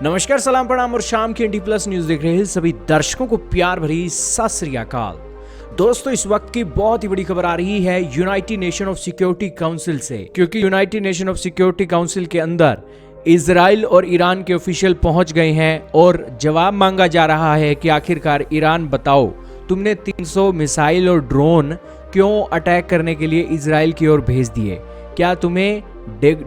नमस्कार, सलाम, प्रणाम और शाम की ND+ न्यूज देख रहे हैं सभी दर्शकों को प्यार भरी सत श्री अकाल। दोस्तों, इस वक्त की बहुत ही बड़ी खबर आ रही है United nation of security council से, क्योंकि United nation of security council के अंदर इजराइल और ईरान के ऑफिशियल पहुंच गए हैं और जवाब मांगा जा रहा है कि आखिरकार ईरान बताओ, तुमने 300 मिसाइल और ड्रोन क्यों अटैक करने के लिए इजराइल की ओर भेज दिए? क्या तुम्हें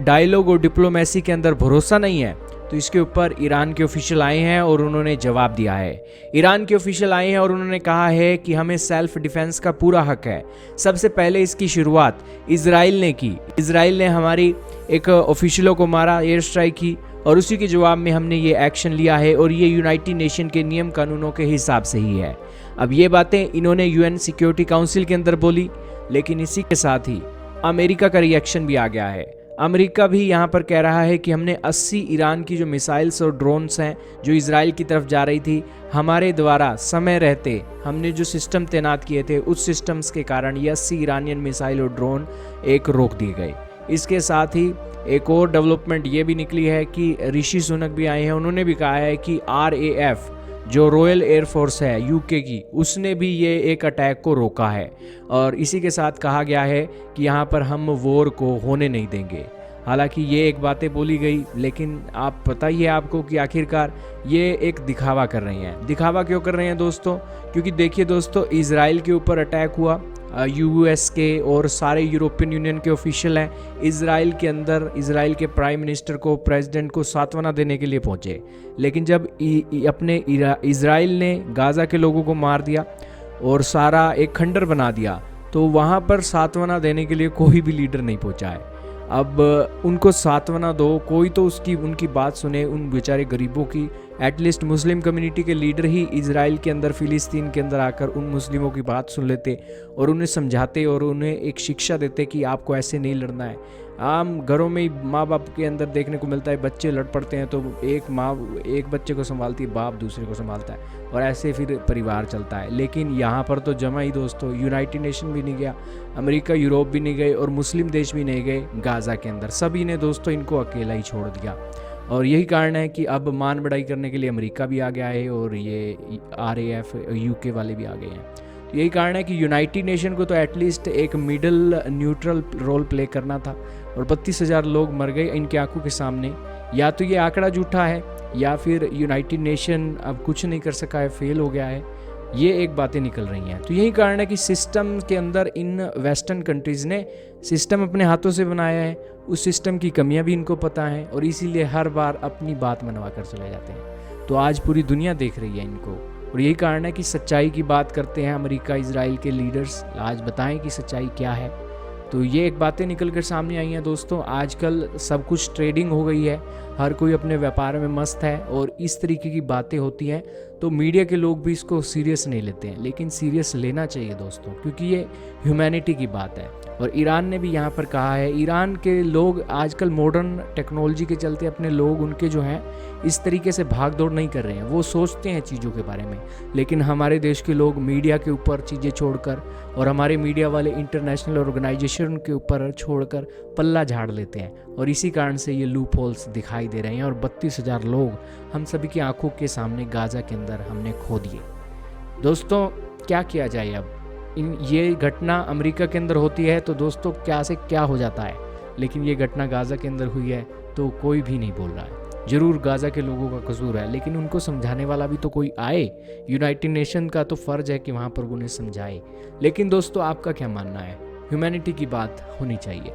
डायलॉग और डिप्लोमेसी के अंदर भरोसा नहीं है? तो इसके ऊपर ईरान के ऑफिशियल आए हैं और उन्होंने जवाब दिया है। ईरान के ऑफिशियल आए हैं और उन्होंने कहा है कि हमें सेल्फ डिफेंस का पूरा हक है। सबसे पहले इसकी शुरुआत इजराइल ने की। इजराइल ने हमारी एक ऑफिशियलों को मारा, एयर स्ट्राइक की, और उसी के जवाब में हमने ये एक्शन लिया है और ये यूनाइटेड नेशन के नियम कानूनों के हिसाब से ही है। अब ये बातें इन्होंने UN सिक्योरिटी काउंसिल के अंदर बोली, लेकिन इसी के साथ ही अमेरिका का रिएक्शन भी आ गया है। अमेरिका भी यहाँ पर कह रहा है कि हमने 80 ईरान की जो मिसाइल्स और ड्रोन्स हैं जो इजराइल की तरफ जा रही थी, हमारे द्वारा समय रहते हमने जो सिस्टम तैनात किए थे उस सिस्टम्स के कारण ये 80 ईरानियन मिसाइल और ड्रोन एक रोक दिए गए। इसके साथ ही एक और डेवलपमेंट ये भी निकली है कि ऋषि सुनक भी आए हैं, उन्होंने भी कहा है कि RAF जो रॉयल एयरफोर्स है UK की, उसने भी ये एक अटैक को रोका है और इसी के साथ कहा गया है कि यहाँ पर हम वॉर को होने नहीं देंगे। हालांकि ये एक बातें बोली गई, लेकिन आप पता ही है आपको कि आखिरकार ये एक दिखावा कर रहे हैं। दिखावा क्यों कर रहे हैं दोस्तों? क्योंकि देखिए दोस्तों, इजराइल के ऊपर अटैक हुआ, US के और सारे यूरोपियन यूनियन के ऑफिशियल हैं इजराइल के अंदर, इजराइल के प्राइम मिनिस्टर को, प्रेसिडेंट को सांत्वना देने के लिए पहुंचे। लेकिन जब अपने इजराइल ने गाज़ा के लोगों को मार दिया और सारा एक खंडर बना दिया, तो वहाँ पर सांत्वना देने के लिए कोई भी लीडर नहीं पहुंचा है। अब उनको सांत्वना दो, कोई तो उनकी बात सुने, उन बेचारे गरीबों की। एटलीस्ट मुस्लिम कम्युनिटी के लीडर ही इजराइल के अंदर, फिलिस्तीन के अंदर आकर उन मुस्लिमों की बात सुन लेते और उन्हें समझाते और उन्हें एक शिक्षा देते कि आपको ऐसे नहीं लड़ना है। आम घरों में ही माँ बाप के अंदर देखने को मिलता है, बच्चे लड़ पड़ते हैं तो एक माँ एक बच्चे को संभालती है, बाप दूसरे को संभालता है और ऐसे फिर परिवार चलता है। लेकिन यहाँ पर तो जमा ही दोस्तों, यूनाइटेड नेशन भी नहीं गया, अमेरिका यूरोप भी नहीं गए और मुस्लिम देश भी नहीं गए गाज़ा के अंदर। सभी ने दोस्तों इनको अकेला ही छोड़ दिया और यही कारण है कि अब मान बढ़ाई करने के लिए अमेरिका भी आ गया है और ये RAF UK वाले भी आ गए हैं। तो यही कारण है कि यूनाइटेड नेशन को तो एटलीस्ट एक मिडल न्यूट्रल रोल प्ले करना था और 32,000 लोग मर गए इनकी आंखों के सामने। या तो ये आंकड़ा झूठा है या फिर यूनाइटेड नेशन अब कुछ नहीं कर सका है, फेल हो गया है। ये एक बातें निकल रही हैं। तो यही कारण है कि सिस्टम के अंदर इन वेस्टर्न कंट्रीज़ ने सिस्टम अपने हाथों से बनाया है, उस सिस्टम की कमियां भी इनको पता हैं और इसीलिए हर बार अपनी बात मनवा कर चले जाते हैं। तो आज पूरी दुनिया देख रही है इनको और यही कारण है कि सच्चाई की बात करते हैं अमेरिका इजराइल के लीडर्स। आज बताएं कि सच्चाई क्या है। तो ये एक बातें निकल कर सामने आई हैं दोस्तों। आजकल सब कुछ ट्रेडिंग हो गई है, हर कोई अपने व्यापार में मस्त है और इस तरीके की बातें होती हैं तो मीडिया के लोग भी इसको सीरियस नहीं लेते हैं, लेकिन सीरियस लेना चाहिए दोस्तों, क्योंकि ये ह्यूमैनिटी की बात है। और ईरान ने भी यहाँ पर कहा है, ईरान के लोग आजकल मॉडर्न टेक्नोलॉजी के चलते अपने लोग उनके जो हैं इस तरीके से भाग दौड़ नहीं कर रहे हैं, वो सोचते हैं चीज़ों के बारे में। लेकिन हमारे देश के लोग मीडिया के ऊपर चीज़ें छोड़कर और हमारे मीडिया वाले इंटरनेशनल ऑर्गेनाइजेशन के ऊपर छोड़कर पल्ला झाड़ लेते हैं और इसी कारण से ये लूप होल्स दिखाई दे रहे हैं और 32,000 लोग हम सभी की आंखों के सामने गाज़ा के अंदर हमने खो दिए। दोस्तों, क्या किया जाए अब? ये घटना अमेरिका के अंदर होती है तो दोस्तों क्या से क्या हो जाता है, लेकिन ये घटना गाज़ा के अंदर हुई है तो कोई भी नहीं बोल रहा है। जरूर गाज़ा के लोगों का कसूर है, लेकिन उनको समझाने वाला भी तो कोई आए। यूनाइटेड नेशन का तो फ़र्ज है कि वहाँ पर उन्हें समझाए। लेकिन दोस्तों, आपका क्या मानना है? ह्यूमैनिटी की बात होनी चाहिए।